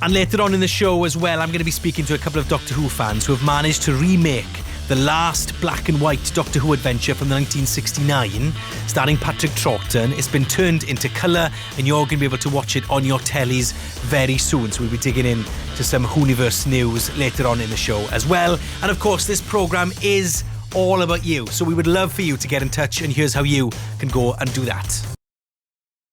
And later on in the show as well, I'm going to be speaking to a couple of Doctor Who fans who have managed to remake the last black and white Doctor Who adventure from 1969, starring Patrick Troughton. It's been turned into colour, and you're going to be able to watch it on your tellies very soon. So we'll be digging in to some Whoniverse news later on in the show as well. And of course, this programme is all about you. So we would love for you to get in touch, and here's how you can go and do that.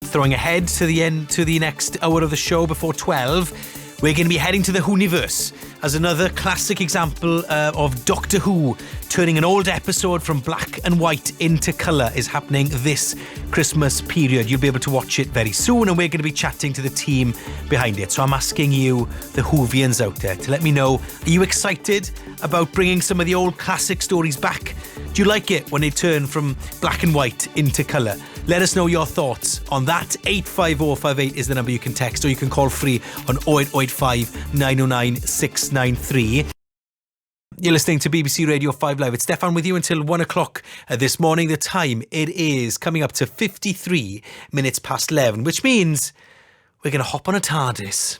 Throwing ahead to the next hour of the show before 12, we're going to be heading to the Whoniverse as another classic example of Doctor Who turning an old episode from black and white into colour is happening this Christmas period. You'll be able to watch it very soon, and we're going to be chatting to the team behind it. So I'm asking you, the Whovians out there, to let me know, are you excited about bringing some of the old classic stories back? Do you like it when they turn from black and white into colour? Let us know your thoughts on that. 85058 is the number you can text, or you can call free on 0885 909 693. You're listening to BBC Radio 5 Live. It's Steffan with you until 1 o'clock this morning. The time, it is coming up to 53 minutes past 11, which means we're going to hop on a TARDIS.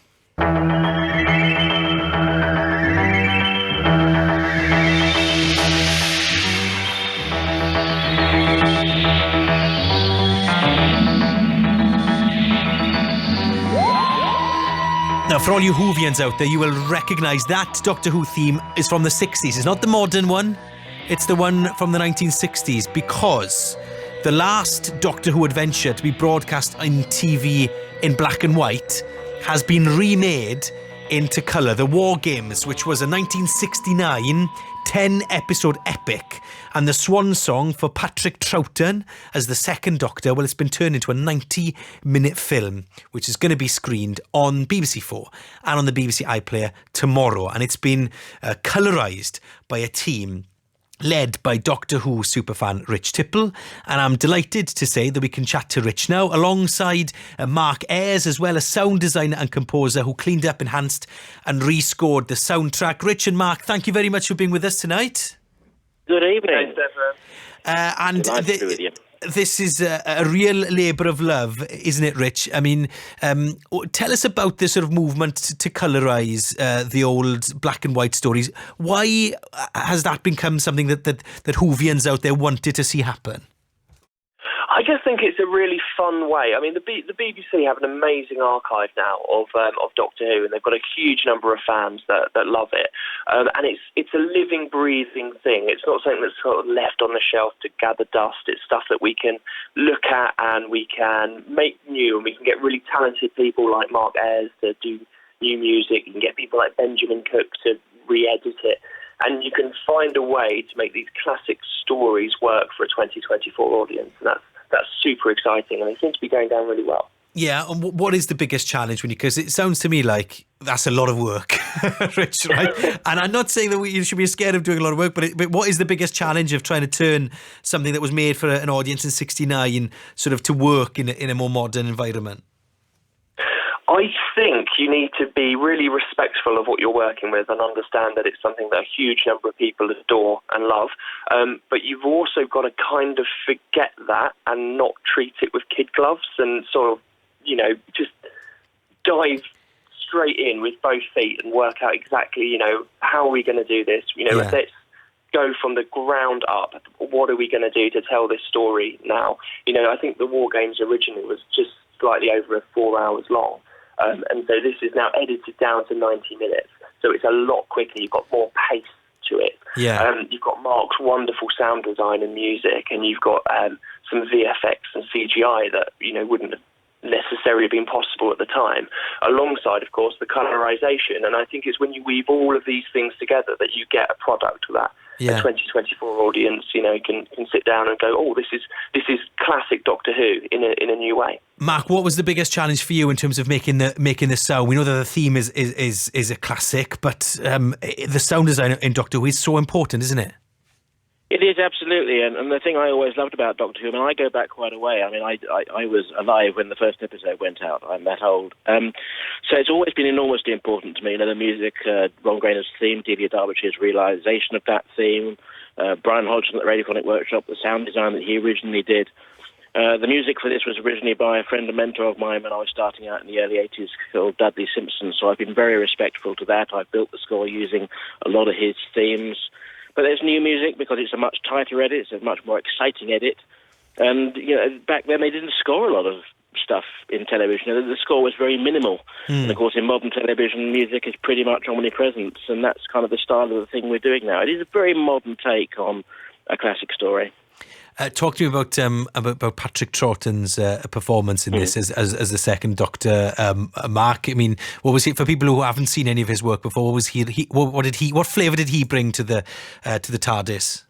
Now, for all you Whovians out there, you will recognise that Doctor Who theme is from the 60s. It's not the modern one, it's the one from the 1960s, because the last Doctor Who adventure to be broadcast on TV in black and white has been remade into colour. The War Games, which was a 1969 10-episode epic, and the swan song for Patrick Troughton as the second Doctor, well, it's been turned into a 90-minute film, which is going to be screened on BBC4 and on the BBC iPlayer tomorrow. And it's been colourised by a team led by Doctor Who superfan Rich Tipple, and I'm delighted to say that we can chat to Rich now alongside Mark Ayres, as well as sound designer and composer who cleaned up, enhanced and rescored the soundtrack. Rich and Mark, thank you very much for being with us tonight. Good evening. And nice to be with you. This is a real labour of love, isn't it, Rich? I mean, tell us about this sort of movement to colorise the old black and white stories. Why has that become something that Whovians out there wanted to see happen? I just think it's a really fun way. I mean, the BBC have an amazing archive now of Doctor Who, and they've got a huge number of fans that love it. And it's a living, breathing thing. It's not something that's sort of left on the shelf to gather dust. It's stuff that we can look at and we can make new, and we can get really talented people like Mark Ayres to do new music. You can get people like Benjamin Cook to re-edit it. And you can find a way to make these classic stories work for a 2024 audience. And that's super exciting, and they seem to be going down really well. Yeah, and what is the biggest challenge because it sounds to me like that's a lot of work, Rich, right? And I'm not saying that you should be scared of doing a lot of work, but what is the biggest challenge of trying to turn something that was made for an audience in 69 sort of to work in a more modern environment? I think you need to be really respectful of what you're working with and understand that it's something that a huge number of people adore and love. But you've also got to kind of forget that and not treat it with kid gloves and sort of, just dive straight in with both feet and work out exactly, how are we going to do this? Let's go from the ground up. What are we going to do to tell this story now? I think the War Games originally was just slightly over 4 hours long. And so this is now edited down to 90 minutes. So it's a lot quicker. You've got more pace to it. Yeah. You've got Mark's wonderful sound design and music, and you've got some VFX and CGI that, wouldn't have necessarily been possible at the time, alongside, of course, the colorization. And I think it's when you weave all of these things together that you get a product that a 2024 audience, can sit down and go, oh, this is classic Doctor Who in a new way. Mark, what was the biggest challenge for you in terms of making the sound? We know that the theme is a classic, but the sound design in Doctor Who is so important, isn't it? It is, absolutely, and the thing I always loved about Doctor Who, I go back quite a way. I mean, I was alive when the first episode went out. I'm that old. So it's always been enormously important to me. The music, Ron Grainer's theme, Delia Derbyshire's realisation of that theme, Brian Hodgson at the Radiophonic Workshop, the sound design that he originally did. The music for this was originally by a friend and mentor of mine when I was starting out in the early 80s, called Dudley Simpson, so I've been very respectful to that. I've built the score using a lot of his themes. But there's new music because it's a much tighter edit, it's a much more exciting edit. And back then they didn't score a lot of stuff in television. The score was very minimal. And of course in modern television, music is pretty much omnipresent, and that's kind of the style of the thing we're doing now. It is a very modern take on a classic story. Talk to me about Patrick Troughton's performance in this as the second Doctor. Mark, I mean, what was he, for people who haven't seen any of his work before? What flavour did he bring to the TARDIS?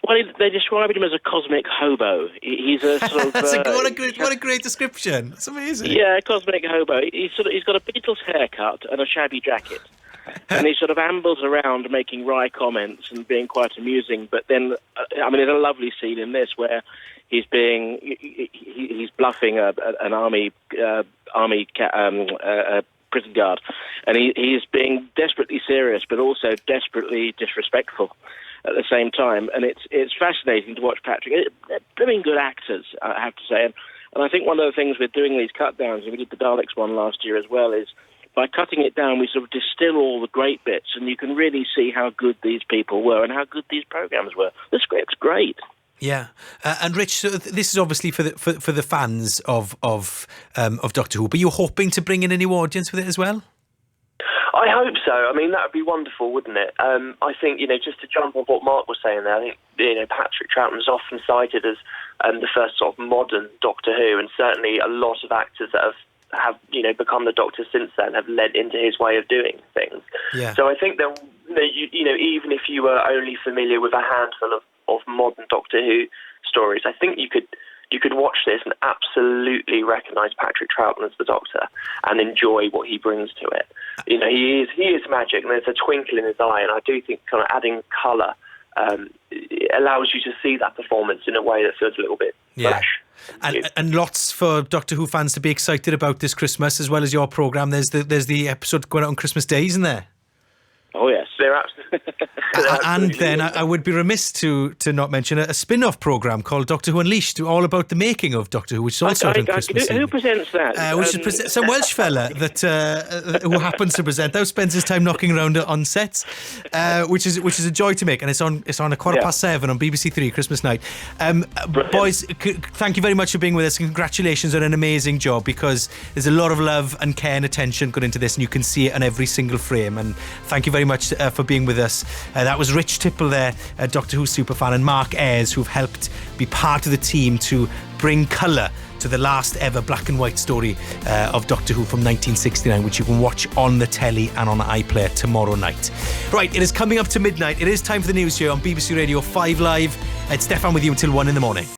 Well, they described him as a cosmic hobo. He's a sort of what a great description! It's amazing. Yeah, a cosmic hobo. He's got a Beatles haircut and a shabby jacket. And he sort of ambles around making wry comments and being quite amusing. But then, there's a lovely scene in this where he's bluffing an army prison guard, and he is being desperately serious, but also desperately disrespectful at the same time. And it's fascinating to watch Patrick. They're blooming good actors, I have to say. And I think one of the things we're doing these cut downs, and we did the Daleks one last year as well, is by cutting it down, we sort of distill all the great bits, and you can really see how good these people were and how good these programs were. The script's great. Yeah, and Rich, so this is obviously for the fans of Doctor Who, but you're hoping to bring in a new audience with it as well? I hope so. I mean, that would be wonderful, wouldn't it? I think, just to jump on what Mark was saying there, I think, Patrick Troughton is often cited as the first sort of modern Doctor Who, and certainly a lot of actors that have become the Doctor since then have led into his way of doing things. Yeah. So I think that, even if you were only familiar with a handful of modern Doctor Who stories, I think you could watch this and absolutely recognise Patrick Troughton as the Doctor and enjoy what he brings to it. He is magic, and there's a twinkle in his eye, and I do think kind of adding colour it allows you to see that performance in a way that feels a little bit fresh. And lots for Doctor Who fans to be excited about this Christmas, as well as your programme. There's the episode going out on Christmas Day, isn't there? Oh yes, they're absolutely. And then I would be remiss to not mention a spin-off programme called Doctor Who Unleashed, all about the making of Doctor Who, which is also out on Christmas. Who presents that? Which is some Welsh fella that who happens to present. Who spends his time knocking around on sets, which is a joy to make, and it's on at 7:15 on BBC Three Christmas night. Boys, thank you very much for being with us. Congratulations on an amazing job, because there's a lot of love and care and attention going into this, and you can see it on every single frame. And thank you very much for being with us. That was Rich Tipple there, a Doctor Who superfan, and Mark Ayres, who've helped be part of the team to bring colour to the last ever black and white story of Doctor Who from 1969, which you can watch on the telly and on iPlayer tomorrow night. Right, it is coming up to midnight. It is time for the news here on BBC Radio 5 Live. It's Steffan with you until 1 in the morning.